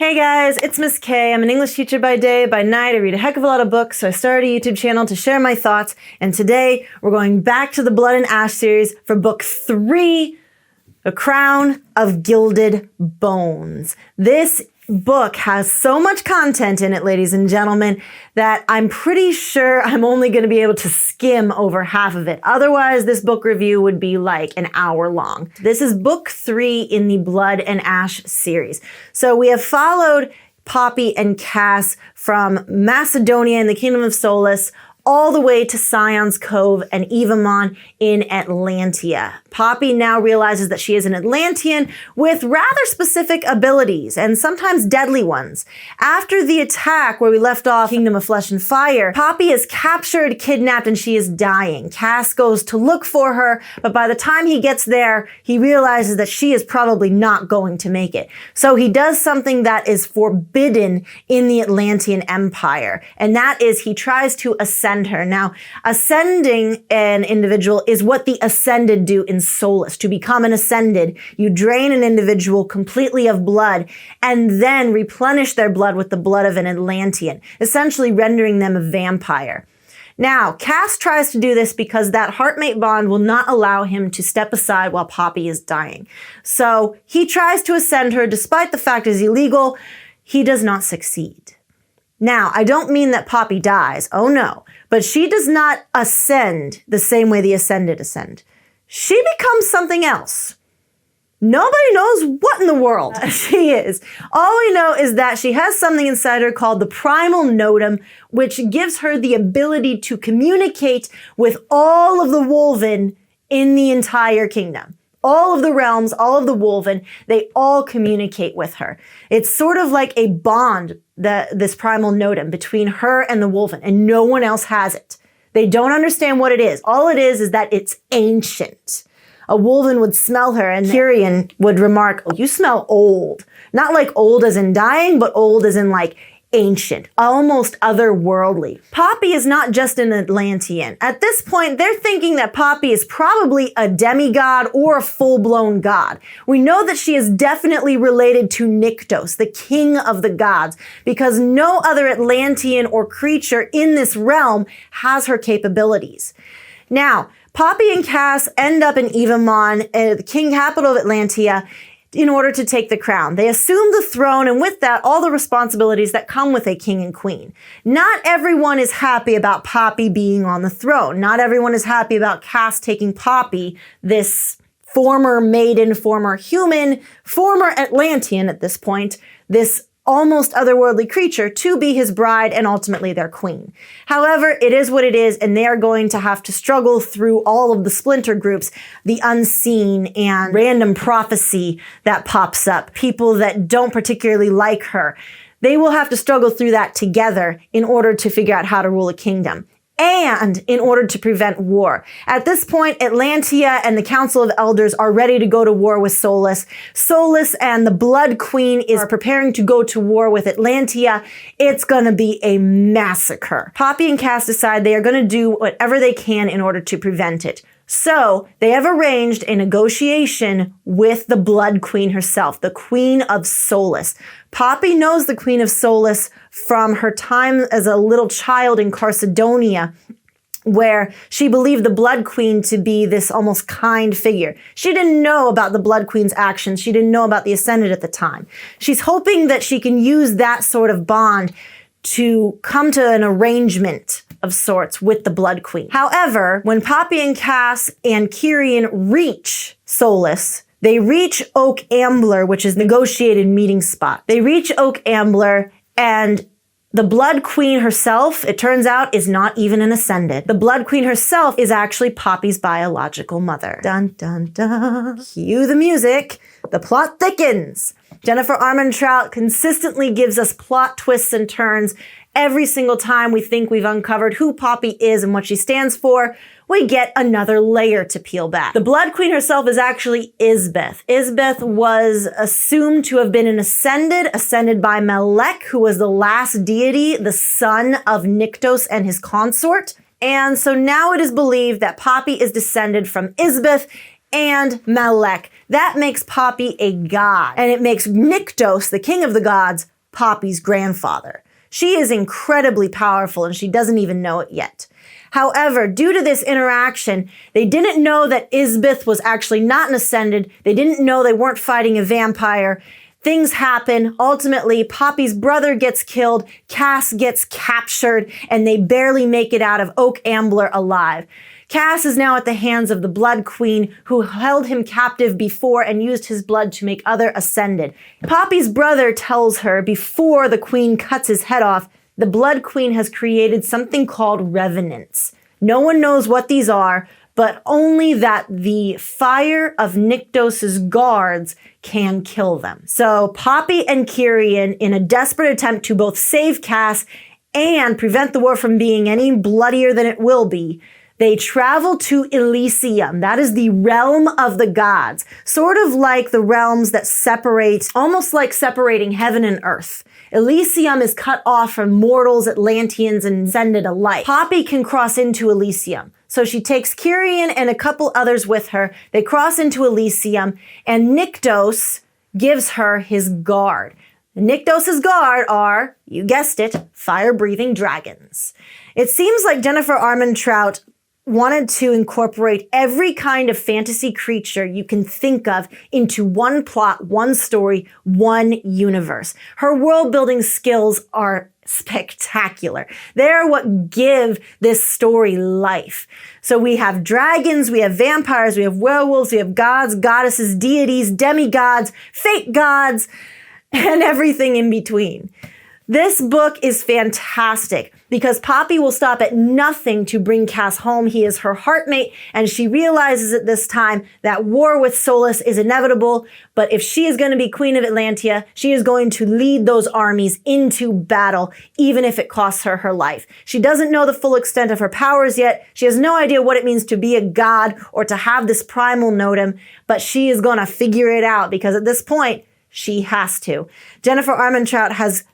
Hey guys, it's Miss K. I'm an English teacher by day. By night, I read a heck of a lot of books, so I started a YouTube channel to share my thoughts. And today, we're going back to the Blood and Ash series for book 3, The Crown of Gilded Bones. This book has so much content in it, ladies and gentlemen, that I'm pretty sure I'm only going to be able to skim over half of it. Otherwise, this book review would be like an hour long. This is book 3 in the Blood and Ash series. So we have followed Poppy and Cas from Macedonia in the Kingdom of Solace all the way to Scion's Cove and Evamon in Atlantia. Poppy now realizes that she is an Atlantian with rather specific abilities, and sometimes deadly ones. After the attack where we left off Kingdom of Flesh and Fire, Poppy is captured, kidnapped, and she is dying. Cas goes to look for her, but by the time he gets there, he realizes that she is probably not going to make it. So he does something that is forbidden in the Atlantean Empire, and that is he tries to ascend her. Now, ascending an individual is what the ascended do in Solace. To become an ascended, you drain an individual completely of blood and then replenish their blood with the blood of an Atlantean, essentially rendering them a vampire. Now, Cas tries to do this because that heartmate bond will not allow him to step aside while Poppy is dying. So he tries to ascend her despite the fact it is illegal. He does not succeed. Now, I don't mean that Poppy dies. Oh no. But she does not ascend the same way the ascended ascend. She becomes something else. Nobody knows what in the world she is. All we know is that she has something inside her called the Primal Notum, which gives her the ability to communicate with all of the Wolven in the entire kingdom. All of the realms, all of the Wolven, they all communicate with her. It's sort of like a bond, this Primal Notum, between her and the Wolven, and no one else has it. They don't understand what it is. All it is that it's ancient. A Wolven would smell her, and Tyrion would remark, "Oh, you smell old." Not like old as in dying, but old as in like ancient, almost otherworldly. Poppy is not just an Atlantean. At this point, they're thinking that Poppy is probably a demigod or a full-blown god. We know that she is definitely related to Nyktos, the king of the gods, because no other Atlantean or creature in this realm has her capabilities. Now, Poppy and Cas end up in Evamon, the king capital of Atlantia, in order to take the crown. They assume the throne, and with that, all the responsibilities that come with a king and queen. Not everyone is happy about Poppy being on the throne. Not everyone is happy about Cas taking Poppy, this former maiden, former human, former Atlantean at this point, this almost otherworldly creature, to be his bride and ultimately their queen. However, it is what it is, and they are going to have to struggle through all of the splinter groups, the unseen and random prophecy that pops up, people that don't particularly like her. They will have to struggle through that together in order to figure out how to rule a kingdom, and in order to prevent war. At this point, Atlantia and the Council of Elders are ready to go to war with Solace. Solace and the Blood Queen are preparing to go to war with Atlantia. It's gonna be a massacre. Poppy and Cas decide they are gonna do whatever they can in order to prevent it. So they have arranged a negotiation with the Blood Queen herself, the Queen of Solace. Poppy knows the Queen of Solace from her time as a little child in Carcedonia, where she believed the Blood Queen to be this almost kind figure. She didn't know about the Blood Queen's actions. She didn't know about the Ascended at the time. She's hoping that she can use that sort of bond to come to an arrangement of sorts with the Blood Queen. However, when Poppy and Cas and Kyrian reach Solace, they reach Oak Ambler, which is negotiated meeting spot. They reach Oak Ambler, and the Blood Queen herself, it turns out, is not even an Ascended. The Blood Queen herself is actually Poppy's biological mother. Dun, dun, dun. Cue the music. The plot thickens. Jennifer Armentrout consistently gives us plot twists and turns. Every single time we think we've uncovered who Poppy is and what she stands for, we get another layer to peel back. The Blood Queen herself is actually Isbeth. Isbeth was assumed to have been an ascended by Melek, who was the last deity, the son of Nyktos and his consort. And so now it is believed that Poppy is descended from Isbeth, and Malek. That makes Poppy a god, and it makes Nyktos, the king of the gods, Poppy's grandfather. She is incredibly powerful, and she doesn't even know it yet. However, due to this interaction, they didn't know that Isbeth was actually not an Ascended. They didn't know they weren't fighting a vampire. Things happen. Ultimately, Poppy's brother gets killed, Cas gets captured, and they barely make it out of Oak Ambler alive. Cas is now at the hands of the Blood Queen, who held him captive before and used his blood to make other Ascended. Poppy's brother tells her before the Queen cuts his head off, the Blood Queen has created something called revenants. No one knows what these are, but only that the fire of Nyktos' guards can kill them. So Poppy and Kyrian, in a desperate attempt to both save Cas and prevent the war from being any bloodier than it will be, they travel to Elysium. That is the realm of the gods, sort of like the realms that separate, almost like separating heaven and earth. Elysium is cut off from mortals, Atlantians, and Ascended alike. Poppy can cross into Elysium. So she takes Kyrian and a couple others with her. They cross into Elysium, and Nyktos gives her his guard. Nyktos' guard are, you guessed it, fire-breathing dragons. It seems like Jennifer Armentrout wanted to incorporate every kind of fantasy creature you can think of into one plot, one story, one universe. Her world-building skills are spectacular. They're what give this story life. So we have dragons, we have vampires, we have werewolves, we have gods, goddesses, deities, demigods, fake gods, and everything in between. This book is fantastic because Poppy will stop at nothing to bring Cas home. He is her heartmate, and she realizes at this time that war with Solus is inevitable, but if she is going to be Queen of Atlantia, she is going to lead those armies into battle, even if it costs her her life. She doesn't know the full extent of her powers yet. She has no idea what it means to be a god or to have this primal notum, but she is going to figure it out because at this point, she has to. Jennifer Armentrout has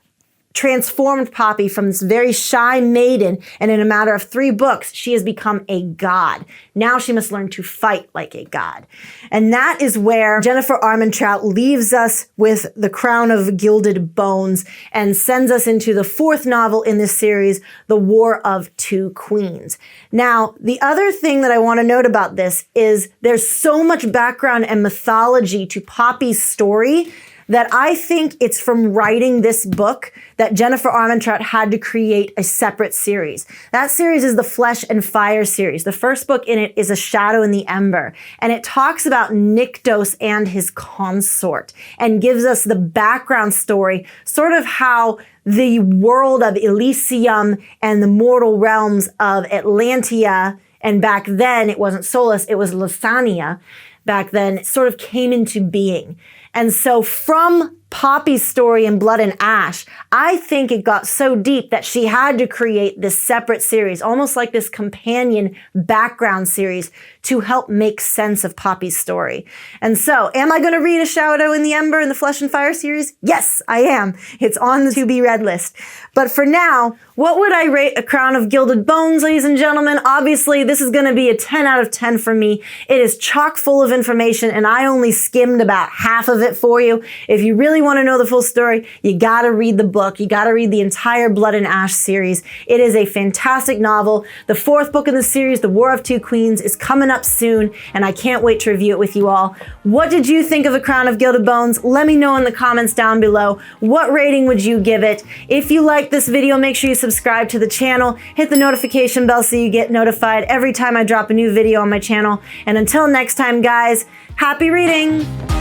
transformed Poppy from this very shy maiden, and in a matter of 3 books, she has become a god. Now she must learn to fight like a god. And that is where Jennifer Armentrout leaves us with the Crown of Gilded Bones and sends us into the 4th novel in this series, The War of Two Queens. Now, the other thing that I want to note about this is there's so much background and mythology to Poppy's story that I think it's from writing this book that Jennifer Armentrout had to create a separate series. That series is the Flesh and Fire series. The first book in it is A Shadow in the Ember, and it talks about Nyktos and his consort and gives us the background story, sort of how the world of Elysium and the mortal realms of Atlantia, and back then it wasn't Solus, it was Lysania, back then, it sort of came into being. And so from Poppy's story in Blood and Ash, I think it got so deep that she had to create this separate series, almost like this companion background series to help make sense of Poppy's story. And so, am I going to read A Shadow in the Ember in the Flesh and Fire series? Yes, I am. It's on the to-be-read list. But for now, what would I rate A Crown of Gilded Bones, ladies and gentlemen? Obviously, this is going to be a 10 out of 10 for me. It is chock full of information, and I only skimmed about half of it for you. If you really want to know the full story, you got to read the book. You got to read the entire Blood and Ash series. It is a fantastic novel. The 4th book in the series, The War of Two Queens, is coming up soon, and I can't wait to review it with you all. What did you think of A Crown of Gilded Bones? Let me know in the comments down below. What rating would you give it? If you like this video, make sure you subscribe to the channel. Hit the notification bell so you get notified every time I drop a new video on my channel. And until next time, guys, happy reading!